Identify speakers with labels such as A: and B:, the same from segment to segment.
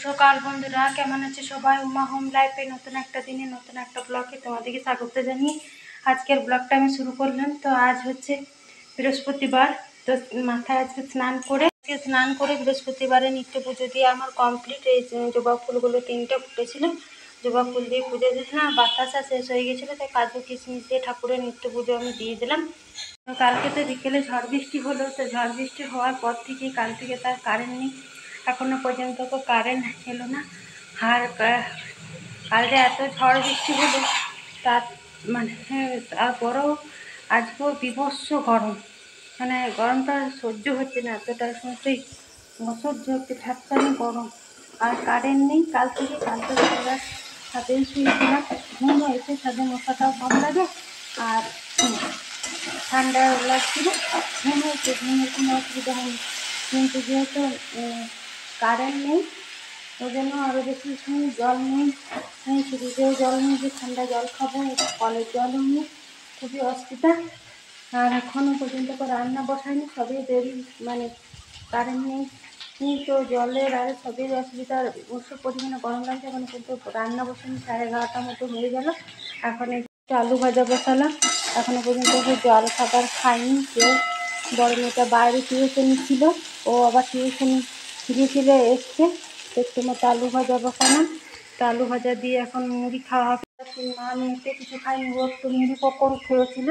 A: সকাল বন্ধুরা, কেমন আছে সবাই? উমা হোম লাইফে নতুন একটা দিনে নতুন একটা ব্লগে তোমাদেরকে স্বাগত জানিয়ে আজকের ব্লগটা আমি শুরু করলাম। তো আজ হচ্ছে বৃহস্পতিবার, তো মাথায় আজকে স্নান করে বৃহস্পতিবারে নিত্য পুজো দিয়ে আমার কমপ্লিট। এই জবা ফুলগুলো 3টে ফুটেছিল, জবা ফুল দিয়ে পুজো দিয়েছিলাম। বাতাসা শেষ হয়ে গেছিলো, তাই কাজু কিশমিশ দিয়ে ঠাকুরের নিত্য পুজো আমি দিয়ে দিলাম। তো কালকে তো বিকেলে ঝড় বৃষ্টি হলো, তো ঝড় বৃষ্টি হওয়ার পর থেকে কাল থেকে তার কারেন্ট নেই, এখনো পর্যন্ত তো কারেন্ট এলো না। আর কাল যে এত ঝড় বৃষ্টি হলো তার মানে তারপরেও আজকেও বিভৎস গরম, মানে গরমটা সহ্য হচ্ছে না, এতটা সত্যি অসহ্য হচ্ছে, ঠাট্টানি গরম। আর কারেন্ট নেই কাল থেকে আমরা ছাদে শুয়েছিলাম, ঘুম হয়েছে, ছাদে মশাটাও কম লাগে আর ঠান্ডা লাগছিল, ঘুম হয়েছে, ঘুমের কোনো অসুবিধা হয়নি। কিন্তু যেহেতু কারেন্ট নেই ওই জন্য আরও বেশি জল নেই, ফ্রিজেও জল নেই যে ঠান্ডা জল খাবো, কলের জলও নেই, খুবই অসুবিধা। আর এখনও পর্যন্ত রান্না বসায়নি, সবই দেরি, মানে কারেন্ট নেই তো জলের আর সবই অসুবিধা, প্রচুর পরিমাণে গরম লাগছে। এখন কিন্তু রান্না বসানি, 11:30টার মতো হয়ে গেল। এখন একটু আলু ভাজা বসালাম, এখনও পর্যন্ত জল খাবার খাইনি কেউ। বড় মেয়েটা বাইরে টিউশনি ছিল, ও আবার টিউশনি গিয়েছিল, এসছে, একটু মতো আলু ভাজা বসালাম। তো আলু ভাজা দিয়ে এখন মুড়ি খাওয়া হবে। মা মেয়েতে কিছু খাইনি, ও একটু মুড়ি পকোড়ি খেয়েছিল,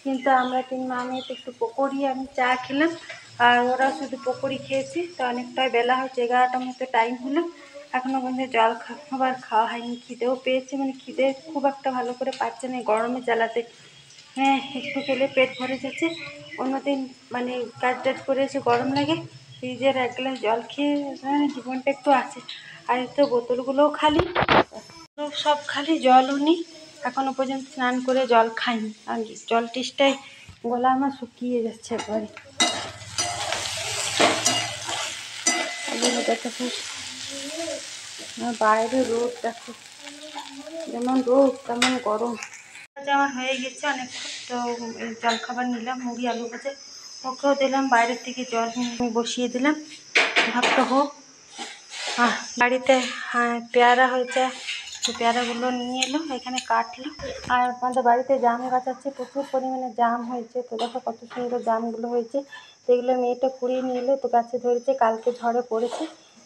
A: কিন্তু আমরা 3 মা মেয়েতে একটু পকোড়ি আমি চা খেলাম, আর ওরা শুধু পকোড়ি খেয়েছি। তো অনেকটাই বেলা হচ্ছে, 11টার মতো টাইম হলো, এখনও পর্যন্ত জল খাবার খাওয়া হয়নি। খিদেও পেয়েছে, মানে খিদে খুব একটা ভালো করে পাচ্ছে না গরমে জ্বালাতে। হ্যাঁ, একটু খেলে পেট ভরে যাচ্ছে। অন্যদিন মানে কাজ টাজ করে এসে গরম লাগে, ফ্রিজের 1 গ্লাস জল খেয়ে জীবনটা একটু আছে। আর তো বোতলগুলোও খালি, সব খালি, জলও নেই। এখনও পর্যন্ত স্নান করে জল খাইনি, আর জল টিসটাই গলা আমার শুকিয়ে যাচ্ছে একবারে। বাইরে রোদ দেখো, যেমন রোদ তেমন গরম। আমার হয়ে গেছে অনেকক্ষণ, তো জলখাবার নিলাম, মুড়ি আলু ভাজা, ওকেও দিলাম, বাইরের থেকে জল বসিয়ে দিলাম, ভাতটা হোক। বাড়িতে পেয়ারা হয়েছে, পেয়ারাগুলো নিয়ে এলো, এখানে কাটলো। আর আমাদের বাড়িতে জাম গাছ আছে, প্রচুর পরিমাণে জাম হয়েছে, তো দেখো কত সুন্দর জামগুলো হয়েছে। সেগুলো মেয়েটা কুড়িয়ে নিয়ে এলো, তো গাছে ধরেছে, কালকে ঝড়ে পড়েছে,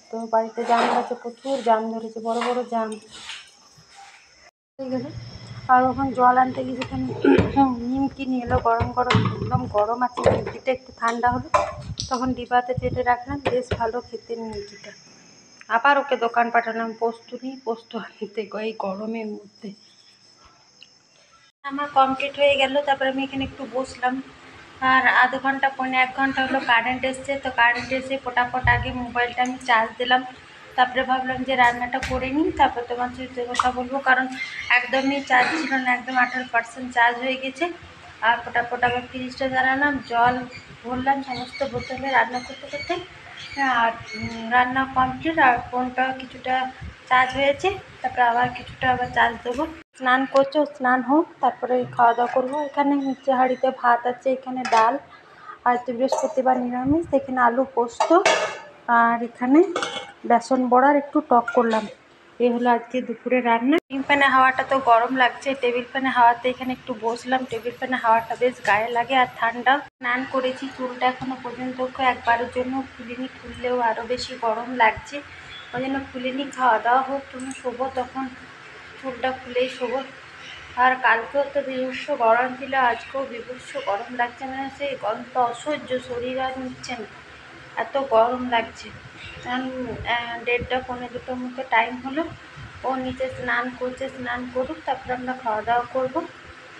A: তো বাড়িতে জাম গাছে প্রচুর জাম ধরেছে, বড় বড় জাম হয়ে গেছে। আর ওখানে জল আনতে গিয়ে সেখানে নিমকি নিয়ে এলো, গরম গরম, একদম গরম আছে, নিমকিটা একটু ঠান্ডা হলো তখন ডিবাতে চেটে রাখলাম, বেশ ভালো খেতে নিমকিটা। আবার ওকে দোকান পাঠালাম পোস্ত আনতে এই গরমের মধ্যে। আমার কমপ্লিট হয়ে গেল, তারপরে আমি এখানে একটু বসলাম। আর আধ ঘন্টা 1 ঘন্টা হলো কারেন্ট এসছে, তো কারেন্ট এসে ফটাফট আগে মোবাইলটা আমি চার্জ দিলাম, তারপরে ভাবলাম যে রান্নাটা করে নিই, তারপর তোমার সাথে কথা বলবো, কারণ একদমই চার্জ ছিল না, একদম 18% চার্জ হয়ে গেছে। আর ফটাফট আবার ফ্রিজটা জ্বালালাম, জল ভরলাম সমস্ত বোতলে রান্না করতে করতে। আর রান্না কমপ্লিট, আর ফোনটা কিছুটা চার্জ হয়েছে, তারপরে আবার কিছুটা আবার চার্জ দেবো। স্নান করছো, স্নান হোক, তারপরে খাওয়া দাওয়া করবো। এখানে নিচে হাঁড়িতে ভাত আছে, এখানে ডাল, আর বৃহস্পতিবার নিরামিষ, এখানে আলু পোস্ত, আর এখানে বেসন বড়ার একটু টক করলাম। এই হলো আজকে দুপুরে রান্না। টেবিল ফ্যানে হাওয়াটা তো গরম লাগছে, টেবিল ফ্যানে হাওয়াতে এখানে একটু বসলাম, টেবিল ফ্যানে হাওয়াটা বেশ গায়ে লাগে আর ঠান্ডা। স্নান করেছি, চুলটা এখনো পর্যন্ত একবারের জন্য খুলিনি, খুললেও আরও বেশি গরম লাগছে, ওই জন্য খুলিনি। খাওয়া দাওয়া হোক, তুমি শোবো, তখন চুলটা খুলেই শোবো। আর কালকেও তো বিভৎস গরম ছিল, আজকেও বিভৎস গরম লাগছে, মানে সেই গরমটা অসহ্য, শরীর আর নিচ্ছে না, এত গরম লাগছে। কারণ 1:30 পৌনে 2টোর মতো টাইম হলো, ও নিচে স্নান করছে, স্নান করুক, তারপরে আমরা খাওয়া দাওয়া করবো,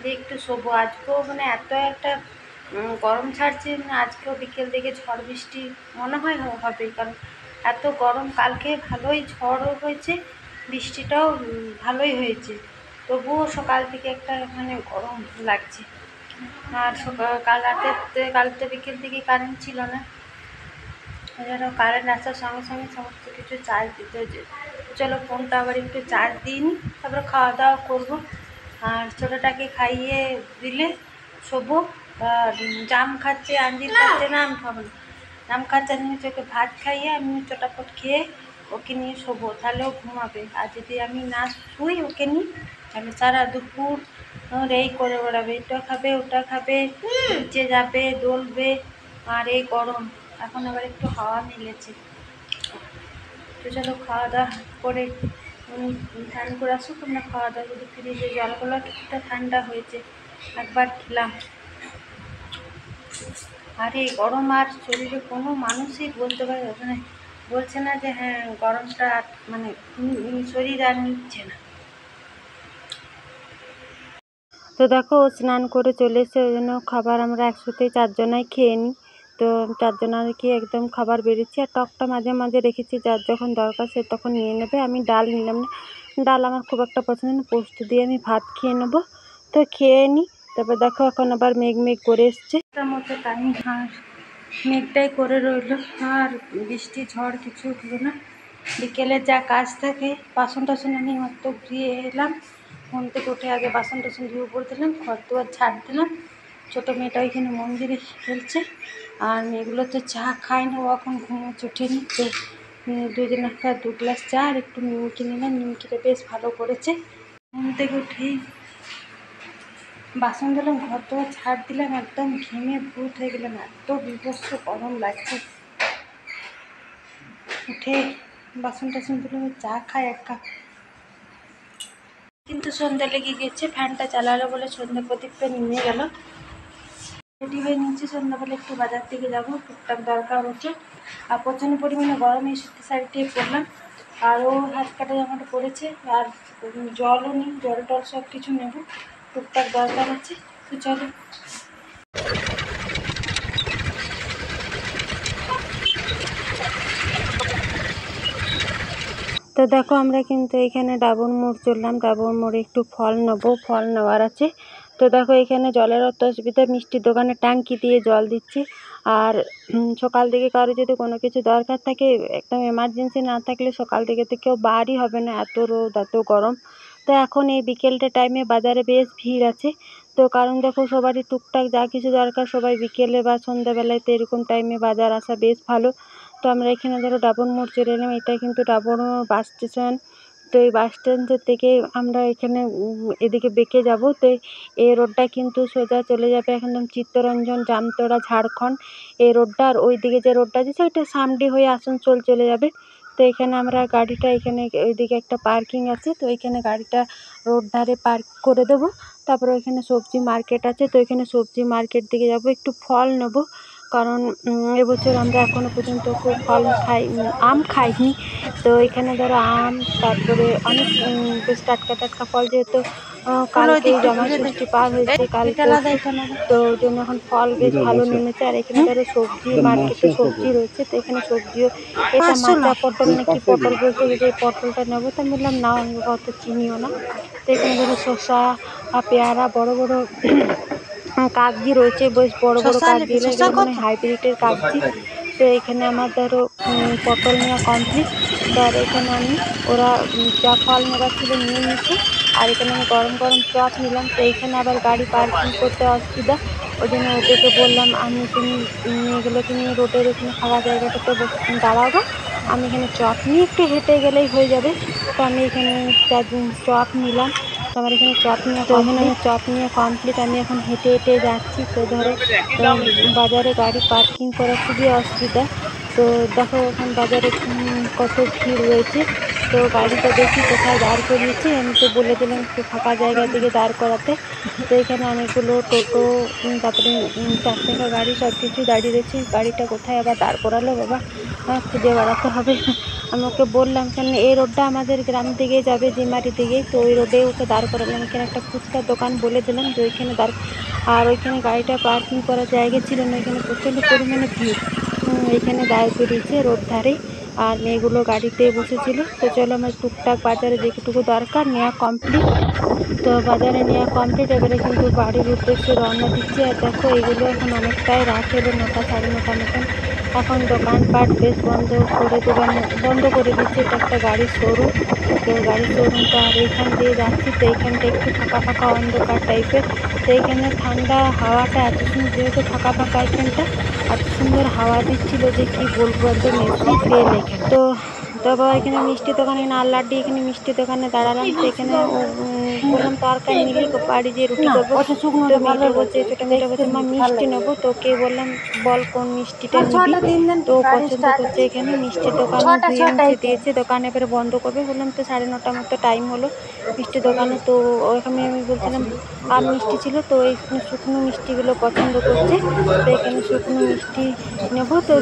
A: দিয়ে একটু শোবো। আজকেও মানে এত একটা গরম ছাড়ছে, আজকেও বিকেল দিকে ঝড় বৃষ্টি মনে হয় হবে, কারণ এত গরম। কালকে ভালোই ঝড়ও হয়েছে, বৃষ্টিটাও ভালোই হয়েছে, তবুও সকাল থেকে একটা মানে গরম লাগছে। আর কাল তো বিকেল থেকে কারেন্ট ছিল না, ওই জন্য কারেন্ট আসার সঙ্গে সঙ্গে সমস্ত কিছু চার্জ দিতে হচ্ছে। চলো ফোনটা আবার একটু চার্জ দিই নি, তারপরে খাওয়া দাওয়া করবো। আর ছোটোটাকে খাইয়ে দিলে শোবো। জাম খাচ্ছে, আঞ্জির খাচ্ছে না, আমি খাবো না, জাম খাচ্ছে, আমি চোখে ভাত খাইয়ে আমি চটাপট খেয়ে ওকে নিয়ে শোবো, তাহলে ও ঘুমাবে। আর যদি আমি না শুই ওকে নিয়ে, তাহলে সারা দুপুর এই করে বেড়াবে, এটা খাবে ওটা খাবে, নিচে যাবে, দোলবে। আর এই গরম, এখন আবার একটু হাওয়া মিলেছে। তো চলো খাওয়া দাওয়া করে স্নান করে আসুক, আমরা খাওয়া দাওয়া যদি ফ্রিজে জলগুলো কিছুটা ঠান্ডা হয়েছে, একবার খেলাম। আর এই গরম আর শরীরে কোনো মানুষই বলতে পারে মানে বলছে না যে হ্যাঁ গরমটা মানে শরীর আর নিচ্ছে না। তো দেখো ও স্নান করে চলে এসে, ওই জন্য খাবার আমরা একসাথেই চারজনাই খেয়ে নিই। তো চারজনার কি একদম খাবার বেরিয়েছি। আর টকটা মাঝে মাঝে রেখেছি, যার যখন দরকার সে তখন নিয়ে নেবে। আমি ডাল নিলাম না, ডাল আমার খুব একটা পছন্দ না, পোস্ত দিয়ে আমি ভাত খেয়ে নেবো। তো খেয়ে নিই। তারপর দেখো এখন আবার মেঘ মেঘ করে এসছে, তার মতো টাইম আর মেঘটাই করে রইলো, আর বৃষ্টি ঝড় কিছু হলো না। বিকেলে যা কাজ থাকে, বাসন টাসন আমি মাত্র ধুয়ে এলাম, ঘুম থেকে উঠে আগে বাসন টাসন ধুয়ে উপর দিলাম, ঘর দুয়ার ঝাড় দিলাম। ছোটো মেয়েটা ওইখানে মন্দিরে খেলছে, আর মেয়েগুলো তো চা খায় না, ও এখন ঘুমোচ্ছে, ওঠেনি। তো দুজন একটা 2 গ্লাস চা আর একটু নিমকি নিলাম, নিমকিটা বেশ ভালো করেছে। ঘুম থেকে উঠেই বাসন দিলাম, ঘর দুয়ার ঝাড় দিলাম, একদম ঘেমে ভূত হয়ে গেলাম, এত বিভৎস গরম লাগছে। উঠে বাসন টাসন দিলাম, চা খাই এক কাপ। কিন্তু সন্ধ্যা লেগে গেছে, ফ্যানটা চালালো বলে সন্ধ্যা প্রদীপটা নিয়ে গেল। রেডি হয়ে নিচ্ছি, সন্ধ্যাবেলা একটু বাজার থেকে যাবো, টুকটাক দরকার হচ্ছে। আর প্রচণ্ড পরিমাণে গরমে সুতি শাড়িটিয়ে পরলাম, আর ও হাত কাটা জামাটা পরেছে, আর জলও নিই, জল টল সব কিছু নেবো, টুকটাক দরকার আছে। তো চলো। তো দেখো আমরা কিন্তু এখানে ডাবর মোড় চললাম, ডাবর মোড়ে একটু ফল নেবো, ফল নেওয়ার আছে। তো দেখো এখানে জলের অত অসুবিধা, মিষ্টির দোকানে ট্যাঙ্কি দিয়ে জল দিচ্ছি। আর সকাল থেকে কারো যদি কোনো কিছু দরকার থাকে, একদম এমার্জেন্সি না থাকলে সকাল থেকে তো কেউ বাড়ি হবে না, এত রোদ এত গরম। তো এখন এই বিকেলটা টাইমে বাজারে বেশ ভিড় আছে। তো কারণ দেখো সবারই টুকটাক যা কিছু দরকার সবাই বিকেলে বা সন্ধ্যাবেলায়, তো এরকম টাইমে বাজার আসা বেশ ভালো। তো আমরা এখানে ধরো ডাবর মোড় চলে এলাম, এটা কিন্তু ডাবর বাস স্টেশন। তো এই বাস স্ট্যান্ডের থেকে আমরা এখানে এদিকে বেঁকে যাব। তো এই রোডটা কিন্তু সোজা চলে যাবে একদম চিত্তরঞ্জন, জামতরা, ঝাড়খণ্ড এই রোডটা। আর ওই দিকে যে রোডটা আছে ওইটা সামডি হয়ে আসানসোল চলে যাবে। তো এখানে আমরা গাড়িটা, এখানে ওইদিকে একটা পার্কিং আছে, তো এখানে গাড়িটা রোড ধারে পার্ক করে দেবো। তারপরে ওইখানে সবজি মার্কেট আছে, তো এখানে সবজি মার্কেট দিকে যাব, একটু ফল নেবো। কারণ এবছর আমরা এখনও পর্যন্ত খুব ফল আম খাইনি। তো এখানে ধরো আম, তারপরে অনেক বেশ টাটকা টাটকা ফল, যেহেতু কালকে জামাই ষষ্ঠী পার হয়েছে, কালকে তো ওই জন্য এখন ফল বেশ ভালো নেমেছে। আর এখানে ধরো সবজি মার্কেটে সবজি রয়েছে, তো এখানে সবজিও, এটা মাচা পটল নাকি পটল বলতে, যে পটলটা নেবো। তো আমি বললাম নাও, আমি অত চিনিও না। তো এখানে ধরো শসা, পেয়ারা, বড় বড় কাগজি রয়েছে, বেশ বড় বড় কাগজি, এগুলো মানে হাইব্রিডের কাগজি। তো এখানে আমার ধরো পটল নেওয়া কমপ্লিট। তো আর এখানে আমি ওরা যা ফল নেবার ছিল নিয়ে নিয়েছে। আর এখানে আমি গরম গরম চপ নিলাম। তো এইখানে আবার গাড়ি পার্কিং করতে অসুবিধা, ওই জন্য ওদেরকে বললাম তুমি মেয়েগুলোকে নিয়ে রোডের এখানে ফাঁকা জায়গাটাতে দাঁড়াবো, আমি এখানে চপ নিয়ে একটু হেঁটে গেলেই হয়ে যাবে। তো আমি এখানে চপ নিলাম। তো আমার এখানে চপ নিয়ে কমপ্লিট, আমি এখন হেঁটে হেঁটে যাচ্ছি। তো ধরো বাজারে গাড়ি পার্কিং করা খুবই অসুবিধা। তো দেখো এখন বাজারে কত ভিড় রয়েছে। তো গাড়িটা দেখি কোথায় দাঁড় করিয়েছি, আমি তো বলে দিলাম একটু ফাঁকা জায়গার দিকে দাঁড় করাতে। তো এখানে অনেকগুলো টোটো, তারপরে 4 চাকা গাড়ি সব কিছু দাঁড়িয়ে রয়েছে। গাড়িটা কোথায় আবার দাঁড় করালো বাবা, খুঁজে বেড়াতে হবে। আমি ওকে বললাম, কেন এই রোডটা আমাদের গ্রাম দিকে যাবে, জিমারি দিকে, তো ওই রোডে ওকে দাঁড় করালাম। এখানে একটা ফুচকার দোকান বলে দিলাম যে ওইখানে আর ওইখানে গাড়িটা পার্কিং করার জায়গা ছিল না, এখানে প্রচণ্ড পরিমাণে ভিড়। এখানে দাঁড় করিয়েছে রোড ধারে, আর মেয়েগুলো গাড়িতে বসেছিল। তো চলো আমার টুকটাক বাজারে যেটুকু দরকার নেওয়া কমপ্লিট। তো বাজারে নেওয়া কমপ্লিট, এবারে কিন্তু বাড়ির উদ্দেশ্যে রওনা দিচ্ছি। আর দেখো এগুলো এখন অনেকটাই রাত হলো, 9টা 9:30 মতন। এখন দোকানপাট বেশ বন্ধ করে দিচ্ছে। এটা একটা গাড়ির শোরুম, তো গাড়ির শোরুমটা। আর এইখান দিয়ে যাচ্ছি, তো এইখানটা একটু ফাঁকা ফাঁকা অন্ধকার টাইপের। তো এইখানে ঠান্ডা হাওয়াটা এত সুন্দর, যেহেতু ফাঁকা ফাঁকা এখানটা এত সুন্দর হাওয়া দিচ্ছিল যে কি বলবো, একদম এসি ফেল এখানে। তো
B: তো আবার এখানে মিষ্টির দোকানে আর লাড্ডি এখানে মিষ্টির দোকানে দাঁড়ালাম। তো এখানে বললাম তরকারি নিলি বাড়ি যেয়ে রুটি করবো। তো মেয়েটা বলছে, ছোটো মেয়েটা বলছে মা মিষ্টি নেবো। তো ওকে বললাম বল কোন মিষ্টিটা নিবি। তো ও পছন্দ করছে এখানে মিষ্টির দোকান ধুয়ে মুছে দিয়েছে, দোকানে এবারে বন্ধ করবে। বললাম তো 9:30 মতো টাইম হলো মিষ্টির দোকানে। তো ওখানে আমি বলছিলাম আম মিষ্টি ছিল, তো এই শুকনো মিষ্টিগুলো পছন্দ করছে। তো এখানে শুকনো মিষ্টি নেবো। তো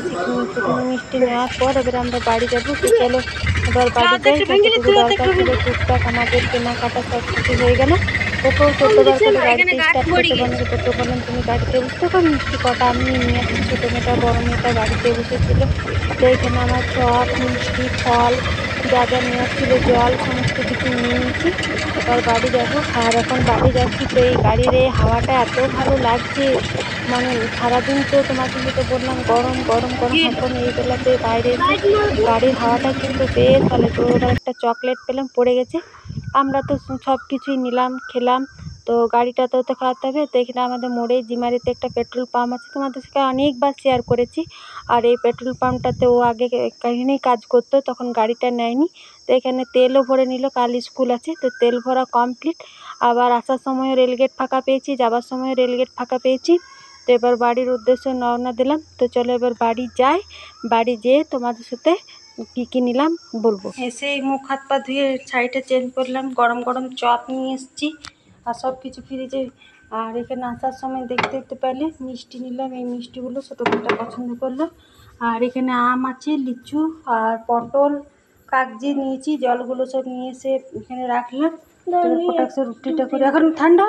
B: শুকনো মিষ্টি নেওয়ার পর এবার আমরা বাড়ি যাবো। তো চলো এবার বাড়ি যাই। যতটুকু দরকার ছিল টুকটাক আমাদের কেনাকাটা সব কিছু হয়ে গেল। ওকেও 14বার করে গাড়িতে স্টার্ট করতে বললাম। তোকে বললাম তুমি গাড়িতে বসতে পারো, মিষ্টি কটা আমি নিয়ে আসছি। ছোটো মেয়েটা বড় মেয়েটা গাড়িতে বসেছিল। তো এখানে আমার চপ মিষ্টি ফল যা যা নিয়ে আসছিলো জল সমস্ত কিছু নিয়ে নিয়েছি। এবার বাড়ি যাবো। আর এখন বাড়ি যাচ্ছি। তো এই গাড়ির এই হাওয়াটা এত ভালো লাগছে, মানে সারাদিন তো তোমাকে যেটা বললাম গরম গরম গরম এখন এই বেলাতে বাইরে এসে গাড়ির হাওয়াটা কিন্তু বেশ ভালো। তো এবার একটা চকলেট পেলাম, পড়ে গেছে। আমরা তো সব কিছুই নিলাম খেলাম। তো গাড়িটাতেও তো খাওয়াতে হবে। তো এখানে আমাদের মোড়ে জিমারিতে একটা পেট্রোল পাম্প আছে, তোমাদের সাথে অনেকবার শেয়ার করেছি। আর এই পেট্রোল পাম্পটাতে ও আগে এখানেই কাজ করতো, তখন গাড়িটা নেয়নি। তো এখানে তেলও ভরে নিল, কাল স্কুল আছে। তো তেল ভরা কমপ্লিট। আবার আসার সময় রেলগেট ফাঁকা পেয়েছি, যাবার সময় রেলগেট ফাঁকা পেয়েছি। তো এবার বাড়ির উদ্দেশ্যে রওনা দিলাম। তো চলো এবার বাড়ি যাই, বাড়ি যেয়ে তোমাদের সাথে কী কী নিলাম বলবো। এসে মুখ হাত পা ধুয়ে শাড়িটা চেঞ্জ করলাম, গরম গরম চপ নিয়ে এসেছি আর সব কিছু ফ্রিজে। আর এখানে আসার সময় দেখতে দেখতে পেলে মিষ্টি নিলাম, এই মিষ্টিগুলো ছোটো মেয়েটা পছন্দ করলো। আর এখানে আম আছে, লিচু আর পটল কাগজি নিয়েছি, জলগুলো সব নিয়ে এসে এখানে রাখলাম। ফটাকসে রুটিটা করে এখন ঠান্ডা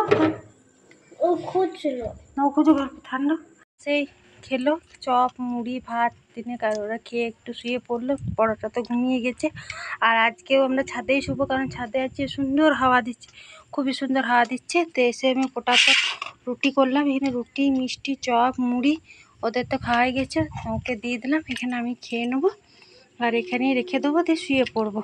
B: ও খুঁজছিল না, ও খুঁজে ঠান্ডা সেই খেলো চপ মুড়ি ভাত দিনে। ওরা খেয়ে একটু শুয়ে পড়লো, বড়টা তো ঘুমিয়ে গেছে। আর আজকেও আমরা ছাদেই শুবো, কারণ ছাদে আছে সুন্দর হাওয়া দিচ্ছে, খুবই সুন্দর হাওয়া দিচ্ছে। তো এসে আমি ফটাফট রুটি করলাম। এখানে রুটি মিষ্টি চপ মুড়ি ওদের তো খাওয়াই গেছে, ওকে দিয়ে দিলাম। এখানে আমি খেয়ে নেবো আর এখানেই রেখে দেবো, দিয়ে শুয়ে পড়বো।